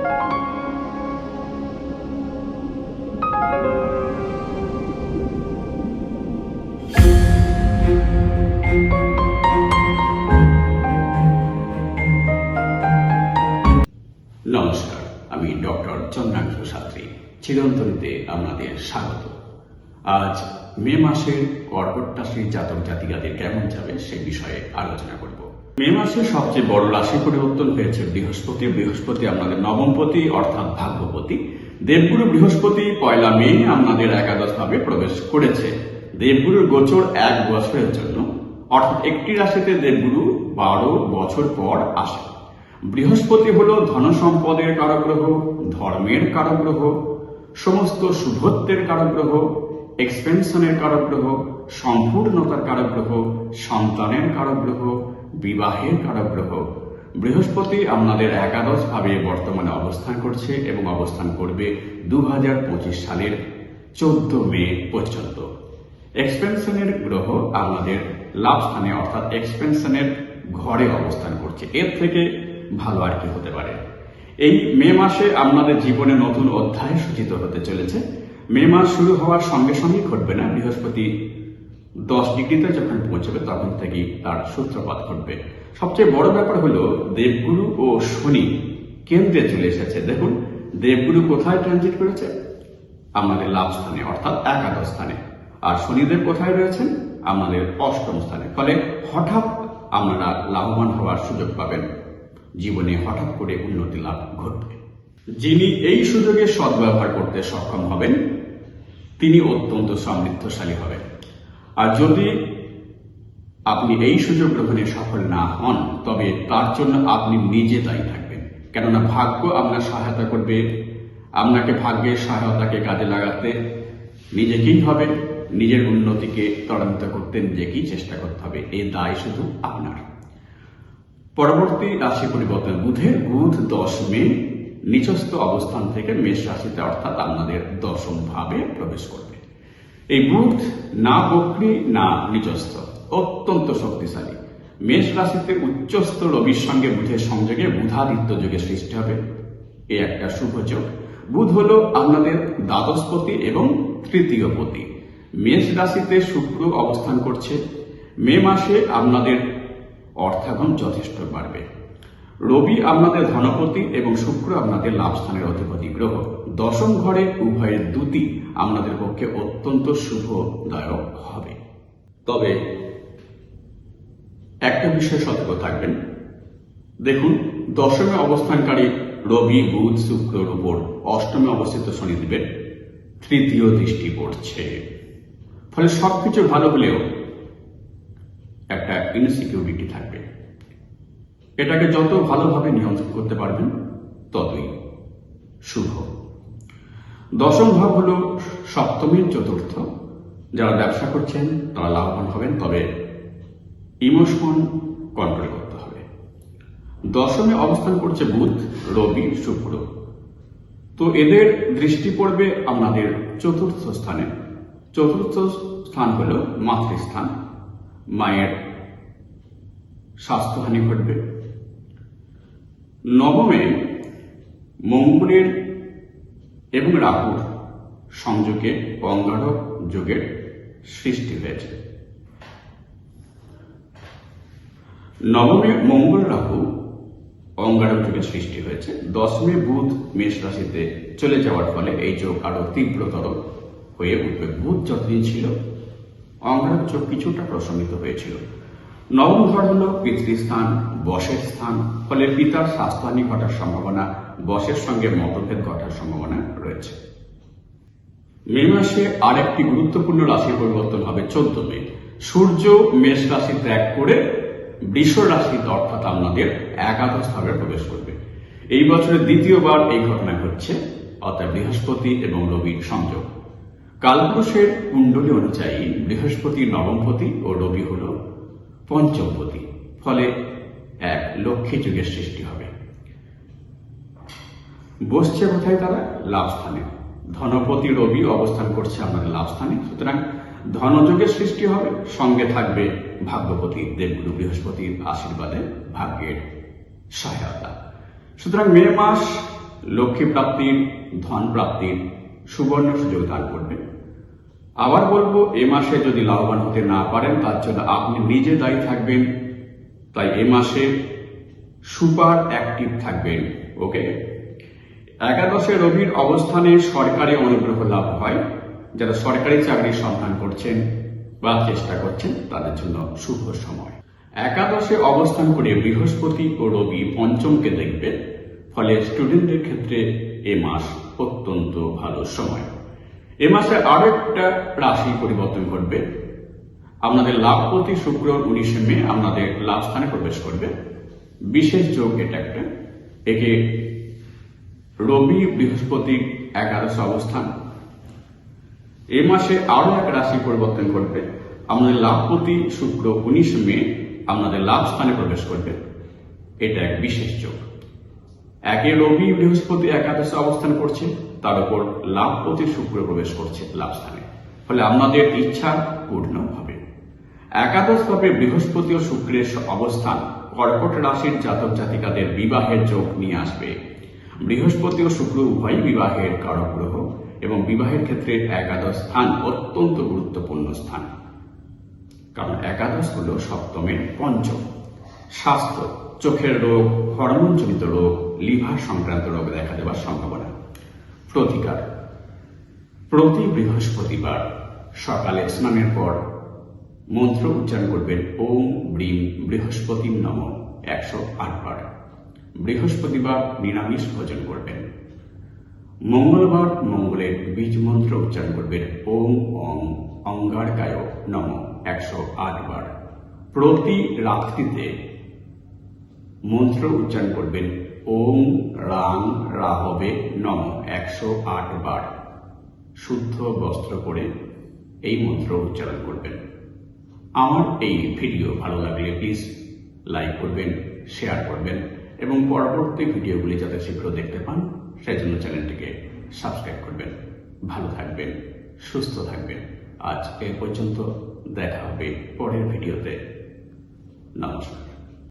নমস্কার, আমি ডক্টর চন্দ্রাংশু শাস্ত্রী। চিরন্তনীতে আপনাদের স্বাগত। আজ মে মাসের কর্কট রাশির জাতক জাতিকাদের কেমন যাবে সে বিষয়ে আলোচনা করব। মে মাসে সবচেয়ে বড় রাশি পরিবর্তন হয়েছে বৃহস্পতি। বৃহস্পতি আপনাদের নবমপতি অর্থাৎ ভাগ্যপতি। দেবগুরু বৃহস্পতি 1 মে আপনাদের একাদশ ভাবে প্রবেশ করেছে। দেবগুরুর গোচর 1 বছরের জন্য, অর্থাৎ একটি রাশিতে দেবগুরু 12 বছর পর আসে। বৃহস্পতি হল ধন সম্পদের কারক গ্রহ, ধর্মের কারক গ্রহ, সমস্ত শুভত্বের কারক গ্রহ, এক্সপেনশনের কারক গ্রহ, সম্পূর্ণতার কারক গ্রহ, সন্তানের কারক গ্রহ, বিবাহের কারক গ্রহ। বৃহস্পতি আপনাদের একাদশ ভাবে বর্তমানে অবস্থান করছে এবং অবস্থান করবে 2025 সালের 14 মে পর্যন্ত। এক্সপেনশনের গ্রহ আপনাদের লাভ স্থানে অর্থাৎ এক্সপেনশনের ঘরে অবস্থান করছে। এর থেকে ভালো আর কি হতে পারে। এই মে মাসে আপনাদের জীবনে নতুন অধ্যায় সূচিত হতে চলেছে। মে মাস শুরু হওয়ার সঙ্গে সঙ্গেই ঘটবে না, বৃহস্পতি 10 ডিগ্রিতে যখন পৌঁছবে তখন থেকেই তার সূত্রপাত ঘটবে। সবচেয়ে বড় ব্যাপার হলো দেবগুরু ও শনি কেন্দ্রে চলে এসেছে। দেখুন দেবগুরু কোথায় ট্রানজিট করেছে? আমাদের লাভ স্থানে অর্থাৎ একাদশ স্থানে, আর শনিদেব কোথায় রয়েছেন? আমাদের অষ্টম স্থানে। ফলে হঠাৎ আপনারা লাভবান হওয়ার সুযোগ পাবেন, জীবনে হঠাৎ করে উন্নতি লাভ ঘটবে। যিনি এই সুযোগে সদ্ব্যবহার করতে সক্ষম হবেন তিনি অত্যন্ত সমৃদ্ধশালী হবেন। আর যদি আপনি এই সুযোগ গ্রহণে সফল না হন তবে তার জন্য আপনি নিজে দায়ী থাকবেন। কেননা ভাগ্য আপনার সহায়তা করবে, আপনাকে ভাগ্যের সহায়তাকে কাজে লাগাতে নিজেকেই হবে, নিজের উন্নতিকে ত্বরান্বিত করতে নিজেকেই চেষ্টা করতে হবে। এই দায় শুধু আপনার। পরবর্তী রাশি পরিবর্তন বুধ 10 মে নিচস্থ অবস্থান থেকে মেষ রাশিতে অর্থাৎ আপনাদের দশম ভাবে প্রবেশ করবে। এই বুধ না বক্রী না নিচস্থ, অত্যন্ত শক্তিশালী। মেষ রাশিতে উচ্চস্থ রবির সঙ্গে বুধের সংযোগে বুধাদিত্য যোগের সৃষ্টি হবে। এ একটা শুভ যোগ। বুধ হল আপনাদের দ্বাদশপতি এবং তৃতীয় পতি। মেষ রাশিতে শুক্র অবস্থান করছে। মে মাসে আপনাদের অর্থাগম যথেষ্ট বাড়বে। রবি আপনাদের ধনপতি এবং শুক্র আপনাদের লাভ স্থানের অধিপতি গ্রহ। দশম ঘরে উভয়ের দুটি আপনাদের পক্ষে অত্যন্ত শুভদায়ক হবে। তবে একটা বিষয়ে সতর্ক থাকবেন। দেখুন দশমে অবস্থানকারী রবি বুধ শুক্রের উপর অষ্টমে অবস্থিত শনিদেবের তৃতীয় দৃষ্টি পড়ছে। ফলে সবকিছু ভালো হলেও একটা ইনসিকিউরিটি থাকবে। এটাকে যত ভালোভাবে নিয়ন্ত্রণ করতে পারবেন ততই শুভ। দশম ভাব হল সপ্তমীর চতুর্থ। যারা ব্যবসা করছেন তারা লাভবান হবেন, তবে ইমোশন কন্ট্রোল করতে হবে। দশমে অবস্থান করছে বুধ রবি শুক্র, তো এদের দৃষ্টি পড়বে আপনাদের চতুর্থ স্থানে। চতুর্থ স্থান হল মাতৃস্থান। মায়ের স্বাস্থ্যহানি ঘটবে। নবমে মঙ্গলের এবং রাহুর সংযোগে অঙ্গারক যোগের সৃষ্টি হয়েছে। নবমে মঙ্গল রাহু অঙ্গারক যোগের সৃষ্টি হয়েছে। দশমে বুধ মেষ রাশিতে চলে যাওয়ার ফলে এই যোগ আরো তীব্রতর হয়ে উঠবে। বুধ যতদিন ছিল অঙ্গারক যোগ কিছুটা প্রশমিত হয়েছিল। নবম ঘর হল পিতৃস্থান, বশের স্থান। ফলে পিতার স্বাস্থ্যহানি ঘটার সম্ভাবনা, বশের সঙ্গে মতভেদ ঘটার সম্ভাবনা রয়েছে। মে মাসে আরেকটি গুরুত্বপূর্ণ রাশির পরিবর্তন হবে 14 মে। সূর্য মেষ রাশি ত্যাগ করে বৃষ রাশিতে অর্থাৎ আপনাদের একাদশ ভাবে প্রবেশ করবে। এই বছরের দ্বিতীয়বার এই ঘটনা ঘটছে, অর্থাৎ বৃহস্পতি এবং রবির সংযোগ। কালপুরুষের কুণ্ডলী অনুযায়ী বৃহস্পতি নবমপতি ও রবি হল পঞ্চমপতি। ফলে এক লক্ষ্মী যুগের সৃষ্টি হবে। বসছে কোথায় তারা? লাভ স্থানে। ধনপতি রবি অবস্থান করছে আমাদের লাভ স্থানে, সুতরাং ধনযোগের সৃষ্টি হবে। সঙ্গে থাকবে ভাগ্যপতি দেবগুরু বৃহস্পতির আশীর্বাদে ভাগ্যের সহায়তা। সুতরাং মে মাস লক্ষ্মী প্রাপ্তির, ধন প্রাপ্তির সুবর্ণ সুযোগ দান করবে। আবার বলবো, এ মাসে যদি লাভবান হতে না পারেন তার জন্য আপনি নিজে দায়ী থাকবেন। তাই এ মাসে সুপার অ্যাক্টিভ থাকবেন। ওকে। একাদশে রবির অবস্থানে সরকারি অনুগ্রহ লাভ হয়। যারা সরকারি চাকরির সন্ধান করছেন বা চেষ্টা করছেন তাদের জন্য শুভ সময়। একাদশে অবস্থান করে বৃহস্পতি ও রবি পঞ্চমকে দেখবে, ফলে স্টুডেন্টদের ক্ষেত্রে এ মাস অত্যন্ত ভালো সময়। এ মাসে আরো একটা রাশি পরিবর্তন ঘটবে। আপনাদের লাভপতি শুক্র 19 মে আপনাদের লাভ স্থানে প্রবেশ করবে। বিশেষ যোগ এটা একটা। একে রবি বৃহস্পতি একাদশ অবস্থান। এ মাসে আরো এক রাশি পরিবর্তন ঘটবে। আপনাদের লাভপতি শুক্র 19 মে আপনাদের লাভ স্থানে প্রবেশ করবে। এটা এক বিশেষ যোগ। একে রবি বৃহস্পতি একাদশে অবস্থান করছে, তার উপর লাভপতি শুক্র প্রবেশ করছে লাভ স্থানে, ফলে আপনাদের ইচ্ছা পূর্ণ হবে। একাদশ ভাবে বৃহস্পতি ও শুক্রের অবস্থান কর্কট রাশির জাতক জাতিকাদের বিবাহের যোগ নিয়ে আসবে। বৃহস্পতি ও শুক্র উভয় বিবাহের কারক গ্রহ এবং বিবাহের ক্ষেত্রে একাদশ স্থান অত্যন্ত গুরুত্বপূর্ণ স্থান, কারণ একাদশ হল সপ্তমের পঞ্চম। স্বাস্থ্য, চোখের রোগ, হরমোনজনিত রোগ, লিভার সংক্রান্ত রোগ দেখা দেওয়ার সম্ভাবনা। প্রতিকার, প্রতি বৃহস্পতিবার সকালে স্নানের পর মন্ত্র উচ্চারণ করবেন ওম ব্রিম বৃহস্পতি নম 108 বার। বৃহস্পতিবার নিরামিষ ভোজন করবেন। মঙ্গলবার মঙ্গলের বীজ মন্ত্র উচ্চারণ করবেন ওম অং অঙ্গারকায় নম 108 বার। প্রতি রাত্রিতে মন্ত্র উচ্চারণ করবেন ওম রাং রাহবে নম 108 বার। শুদ্ধ বস্ত্র পরে এই মন্ত্র উচ্চারণ করবেন। আমার এই ভিডিও ভালো লাগলে প্লিজ লাইক করবেন, শেয়ার করবেন এবং পরবর্তী ভিডিওগুলি যাতে শীঘ্র দেখতে পান সেজন্য চ্যানেলটিকে সাবস্ক্রাইব করবেন। ভালো থাকবেন, সুস্থ থাকবেন। আজ এ পর্যন্ত, দেখা হবে পরের ভিডিওতে। নমস্কার।